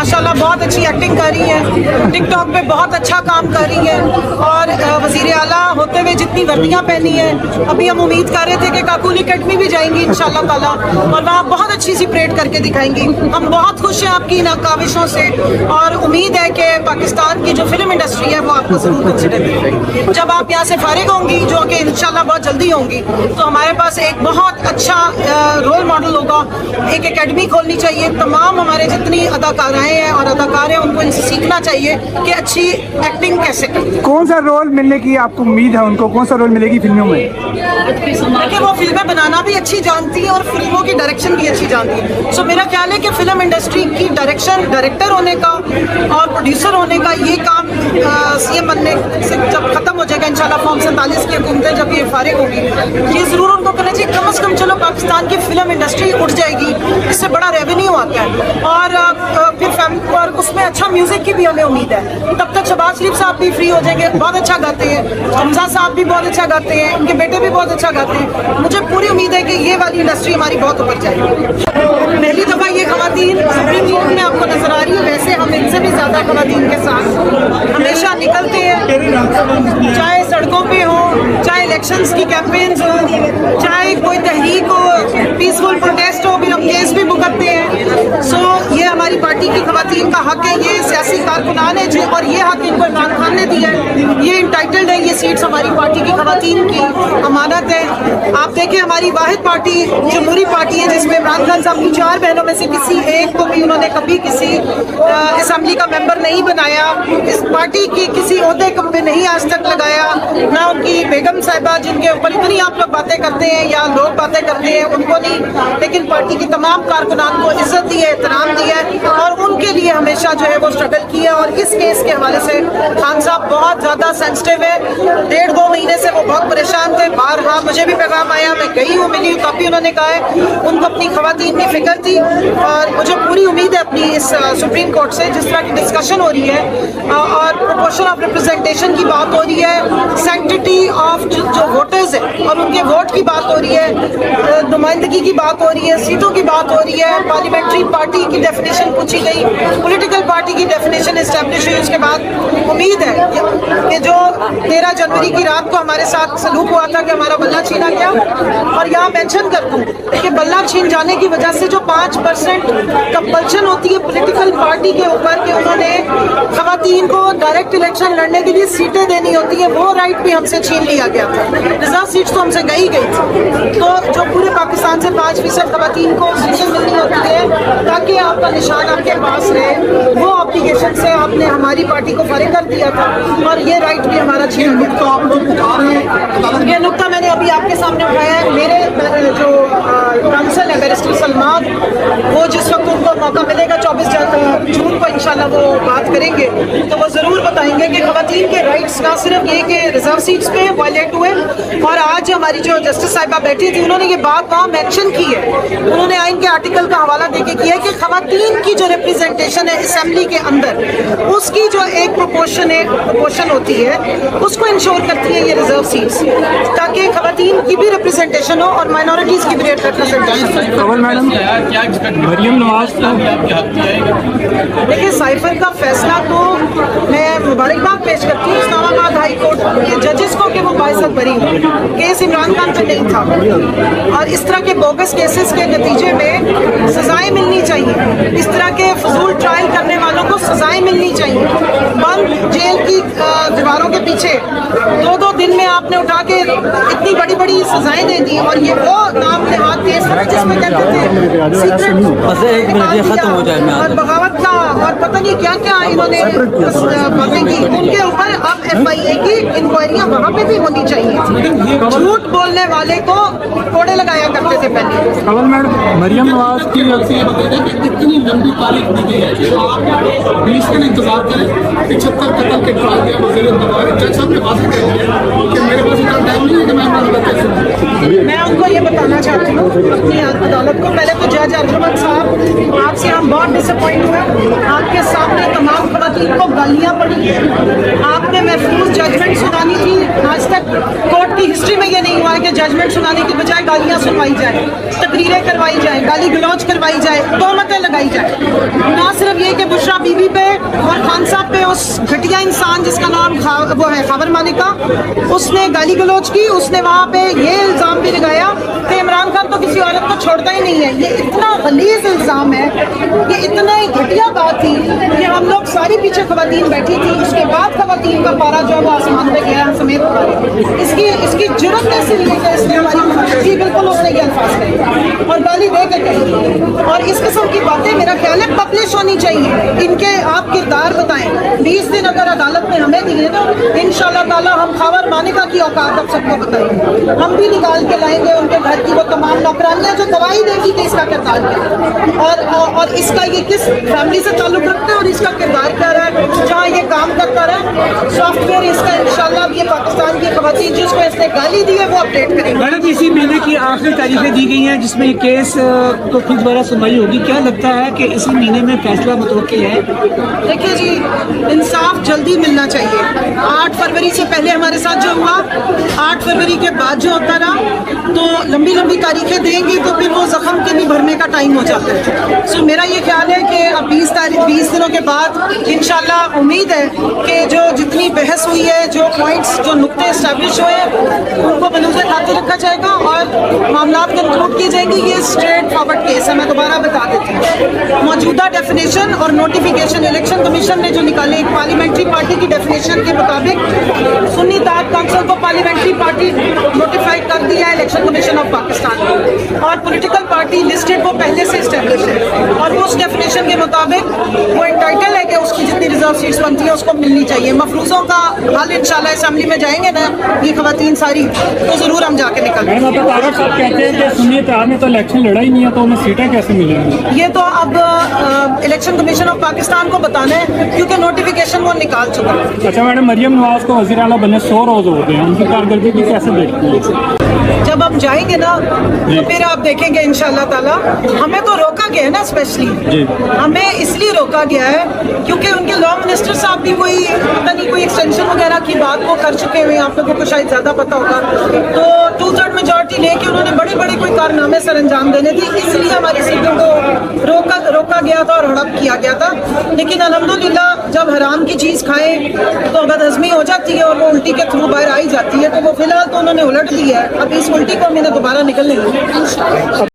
माशाल्लाह बहुत अच्छी एक्टिंग कर रही हैं, टिक टॉक पे बहुत अच्छा काम कर रही हैं और वज़ीर आला होते हुए जितनी वर्दियाँ पहनी हैं, अभी हम उम्मीद कर रहे थे कि काकून एकेडमी भी जाएंगी इंशाल्लाह ताला और वहाँ बहुत अच्छी सी परेड करके दिखाएंगी। हम बहुत खुश हैं आपकी इन काविशों से और उम्मीद है कि पाकिस्तान की जो फिल्म इंडस्ट्री है वो आपको ज़रूर कंसिडर करेगी। जब आप यहाँ से फारिग होंगी, जो कि इंशाल्लाह बहुत जल्दी होंगी, तो हमारे पास एक बहुत अच्छा रोल मॉडल होगा। एक एकेडमी खोलनी चाहिए, तमाम हमारे जितनी अदाकाराएँ हैं और अदाकार हैं उनको इनसे सीखना चाहिए कि अच्छी एक्टिंग कैसे करते हैं। कौन सा रोल मिलने की आपको उम्मीद है, उनको कौन सा रोल मिलेगी फिल्मों में? कि वो फिल्में बनाना भी अच्छी जानती हैं और फिल्मों की डायरेक्शन भी अच्छी जानती है। सो मेरा ख्याल है कि फिल्म इंडस्ट्री की डायरेक्शन, डायरेक्टर होने का और प्रोड्यूसर होने का ये काम सीएम बनने से जब खत्म हो जाएगा इंशाल्लाह, फॉर्म 47 की हुकूमतें जब ये फारिग होगी, ये ज़रूर उनको करना चाहिए। कम से कम चलो पाकिस्तान की फिल्म इंडस्ट्री उठ जाएगी, इससे बड़ा रेवेन्यू आता है और फिर और उसमें अच्छा म्यूजिक की भी हमें उम्मीद है। तब तक शहबाज शरीफ साहब भी फ्री हो जाएंगे, बहुत अच्छा गाते हैं, हमजा साहब भी बहुत अच्छा गाते हैं, उनके बेटे भी बहुत अच्छा गाते हैं। मुझे पूरी उम्मीद है कि ये वाली इंडस्ट्री हमारी बहुत ऊपर जाएगी। पहली दफ़ा ये खवातीन सुप्रीम कोर्ट में आपको नजर आ रही है। वैसे हम इनसे भी ज़्यादा खवातीन के साथ हमेशा निकलते हैं, चाहे सड़कों पे हो, चाहे इलेक्शंस की कैंपेन्स हो, चाहे कोई तहरीक हो, पीसफुल प्रोटेस्ट हो, फिर हम केस भी भुगतते हैं। सो ये हमारी पार्टी की खवातीन का हक है, ये सियासी कारकुनान है और ये हक इनको इमरान खान ने दिया है, ये इंटाइटल्ड है, ये सीट्स हमारी पार्टी की खवातीन की अमानत है। आप देखें हमारी वाहिद पार्टी जमहूरी पार्टी है जिसमें इमरान खान साहब की 4 बहनों में से किसी एक को भी उन्होंने कभी किसी असेंबली का मेंबर नहीं बनाया, इस पार्टी की किसी ओहदे पे नहीं आज तक लगाया, ना उनकी बेगम साहिबा जिनके ऊपर इतनी आप लोग बातें करते हैं या लोग बातें करते हैं उनको नहीं, लेकिन पार्टी की तमाम कारकुनान को इज्जत दी है, एहतराम दिया है और उनके लिए हमेशा जो है वो स्ट्रगल किया। और इस केस के हवाले से खान साहब बहुत ज़्यादा सेंसिटिव है, 1.5-2 महीने से वो बहुत परेशान थे। बारहा मुझे भी पैगाम आया, मैं गई हूँ, मिली हूँ, तब भी उन्होंने कहा है उनको अपनी खवातीन की फिक्र थी और मुझे पूरी उम्मीद है अपनी इस सुप्रीम कोर्ट से जिस तरह की डिस्कशन हो रही है और प्रोपोर्शन ऑफ रिप्रेजेंटेशन की बात हो रही है, सैंक्टिटी ऑफ जो वोटर्स हैं और उनके वोट की बात हो रही है, नुमाइंदगी की बात हो रही है, सीटों की बात हो रही है, पार्लियामेंट्री पार्टी की डेफिनेशन पूछी गई, पॉलिटिकल पार्टी की डेफिनेशन एस्टैब्लिश हुई। उसके बाद उम्मीद है कि जो 13 जनवरी की रात को हमारे साथ सलूक हुआ था कि हमारा बल्ला छीना गया, और यहाँ मेंशन कर दूँ कि बल्ला छीन जाने की वजह से जो 5% कंपल्शन होती है पॉलिटिकल पार्टी के ऊपर कि उन्होंने खवातीन को डायरेक्ट इलेक्शन लड़ने के लिए सीटें देनी होती है, वो राइट भी हमसे छीन लिया गया था। रिजर्व सीट्स तो हमसे गई थी, तो जो पूरे पाकिस्तान से 5% खवातीन को सीटें मिलनी होती है ताकि आपका निशान आपके पास रहे, वो ऑब्लिगेशन से आपने हमारी पार्टी को फारिग कर दिया था और ये राइट भी हमारा छीन गया। ये नुक्ता मैंने अभी आपके सामने उठाया है। मेरे जो काउंसिल है बैरिस्टर सलमान, वो जिस वक्त उनको मौका मिलेगा 24 जून को इंशाल्लाह वो बात करेंगे, तो वो ज़रूर बताएंगे कि खवातीन के राइट्स ना सिर्फ ये कि रिजर्व सीट्स पे वायलेट हुए, और आज हमारी जो जस्टिस साहिबा बैठी थी उन्होंने ये बात वहाँ मेंशन की है, उन्होंने आइन के आर्टिकल का हवाला देके किया है कि खवातीन की जो रिप्रेजेंटेशन है असेंबली के अंदर, उसकी जो एक प्रोपोर्शन होती है उसको इंश्योर करती है ये रिजर्व सीट्स, ताकि खवातीन की भी रिप्रेजेंटेशन हो और माइनॉरिटीज़ की भी रिप्रेजेंटेशन हो। मरियम नवाज देखिए साइफर का फैसला तो मैं मुबारकबाद पेश करती हूँ इस्लामाबाद हाई कोर्ट के जजेस को कि वो बाइज्जत बरी हुए, केस इमरान खान पे नहीं था और इस तरह के बोगस केसेस के नतीजे में सजाएं मिलनी चाहिए, इस तरह के फजूल ट्रायल करने वालों को सजाएं मिलनी चाहिए। बंद जेल की दीवारों के पीछे 2-2 दिन में आपने उठा के इतनी बड़ी बड़ी सजाएं दे दी, और ये वो नाम ने हाथ केस जिसमें कहते थे सीक्रेट और बगावत का और पता नहीं क्या क्या इन्होंने बातें की, उनके ऊपर अब FIA की इंक्वायरियां वहाँ पे भी होनी चाहिए। झूठ बोलने वाले को कोड़े लगाया करते थे पहले। मरियम नवाज की इतनी लंबी तारीख दी गई है कि आप 20 दिन इंतजार करें, 75 कत्ल के ट्रायल के वजीर जज साहब ने वाज़ेह कर दिया कि मेरे पास इतना टाइम नहीं है कि मैं अपना कैसे। मैं उनको ये बताना चाहती हूँ अपनी अदालत को, पहले तो जज अर्जुमन साहब आपसे हम बहुत डिसअपॉइंट हुए, आपके सामने तमाम खवातीन को गालियाँ पड़ी, आपने महफूज जजमेंट सुनानी थी। आज तक कोर्ट की हिस्ट्री में ये नहीं हुआ है कि जजमेंट सुनाने की बजाय गालियाँ सुनवाई जाए, तकरीरें करवाई जाए, गाली गलौज करवाई जाए, तोहमतें लगाई जाए। ना सिर्फ ये कि बुशरा ٹی وی پہ اور خان صاحب پہ اس گھٹیا انسان جس کا نام وہ ہے خاور مالکہ، اس نے گالی گلوچ کی. اس نے وہاں پہ یہ الزام بھی لگایا کہ عمران خان تو کسی عورت کو چھوڑتا ہی نہیں ہے. یہ اتنا غلیظ الزام ہے، یہ اتنا ہی گھٹیا بات تھی کہ ہم لوگ ساری پیچھے خواتین بیٹھی تھی. اس کے بعد خواتین کا پارا جو ہے وہ آسمان پہ گیا سمیت اس کی جرت کیسے نہیں ہے کہ اس نے ہماری جی بالکل اس نے یہ الفاظ کہے اور گالی دے کے کہی. اور اس قسم کی باتیں میرا خیال ہے پبلش ہونی چاہیے. ان کے آپ کردار بتائیں. 20 دن اگر عدالت میں ہمیں دیے نا انشاءاللہ تعالیٰ ہم خاور مالکہ کی اوقات اب سب کو بتائیں گے. ہم بھی نکال کے لائیں گے ان کے گھر کی وہ تمام نوکرانیاں جو گواہی دے گی کہ اس کا کردار کیا اور اس کا یہ کس فیملی سے تعلق رکھتا ہے اور اس کا کردار کیا رہا ہے جہاں یہ کام کرتا رہا. سافٹ ویئر اس کا انشاءاللہ یہ پاکستان کی خواتین جس کو اس نے گالی دی ہے وہ اپڈیٹ کریں گے. میڈم اسی مہینے کی آخری تاریخیں دی گئی ہیں جس میں یہ کیس کو پھر دوبارہ سنوائی ہوگی. کیا لگتا ہے کہ اسی مہینے میں فیصلہ متوقع ہے؟ دیکھیے جی انصاف جلدی ملنا چاہیے. 8 فروری سے پہلے ہمارے ساتھ جو ہوا 8 فروری کے بعد جو ہوتا رہا تو لمبی لمبی تاریخیں دیں گی تو پھر وہ زخم کے بھی بھرنے کا ٹائم ہو جاتا ہے. سو میرا یہ خیال ہے کہ اب 20 دنوں کے بعد انشاءاللہ امید ہے کہ جو جتنی بحث ہوئی ہے جو پوائنٹس جو نقطے اسٹیبلش ہوئے ان کو بلوز خاطر رکھا جائے گا اور معاملات کنکلوڈ کیے جائیں گے. یہ اسٹریٹ فارورڈ کیس ہے. میں دوبارہ بتا دیتی ہوں موجودہ ڈیفینیشن اور نوٹیفیکیشن الیکشن کمیشن نے جو نکالے ایک پارلیمنٹری پارٹی کی ڈیفینیشن کے مطابق سنی اتحاد کونسل کو پارلیمنٹری پارٹی نوٹیفائی کر دیا ہے الیکشن کمیشن آف پاکستان کو اور پولیٹیکل پارٹی لسٹڈ وہ پہلے سے اسٹیبلش ہے اور وہ اس ڈیفینیشن کے مطابق وہ انٹائٹل ہے کہ اس کی جتنی ریزرو سیٹس بنتی ہیں اس کو ملنی چاہیے. مفروضوں کا حل انشاءاللہ اسمبلی میں جائیں گے نا یہ خواتین ساری تو ضرور ہم جا کے نکل گے. طارق صاحب کہتے ہیں کہ سنی اتحاد نے تو الیکشن لڑا ہی نہیں ہے تو انہیں سیٹیں کیسے ملیں گی؟ یہ تو اب الیکشن کمیشن آف پاکستان کو بتانا ہے کیونکہ نوٹیفیکیشن وہ نکال چکا ہے. اچھا میڈم مریم نواز کو وزیر اعلیٰ بنے 100 روز ہو گئے ہیں، ان کی کارکردگی کیسے دیکھتی ہیں؟ جب ہم جائیں گے نا تو پھر آپ دیکھیں گے انشاءاللہ تعالیٰ. ہمیں تو روکا گیا ہے نا اسپیشلی ہمیں اس لیے روکا گیا ہے کیونکہ ان کے لا منسٹر صاحب بھی وہی پتہ نہیں کوئی ایکسٹینشن وغیرہ کی بات کو کر چکے ہوئے ہیں. آپ لوگوں کو شاید زیادہ پتہ ہوگا تو 2/3 میجورٹی لے کے انہوں نے بڑے بڑے کوئی کارنامے سر انجام دینے تھے اس لیے ہماری سیٹوں کو روکا گیا تھا اور ہڑپ کیا گیا تھا. لیکن الحمدللہ جب حرام کی چیز کھائیں تو بد ہضمی ہو جاتی ہے اور وہ الٹی کے تھرو باہر آئی جاتی ہے. تو وہ فی الحال تو انہوں نے الٹ دی ہے. اب اس الٹی کو ہمیں دوبارہ نکلنے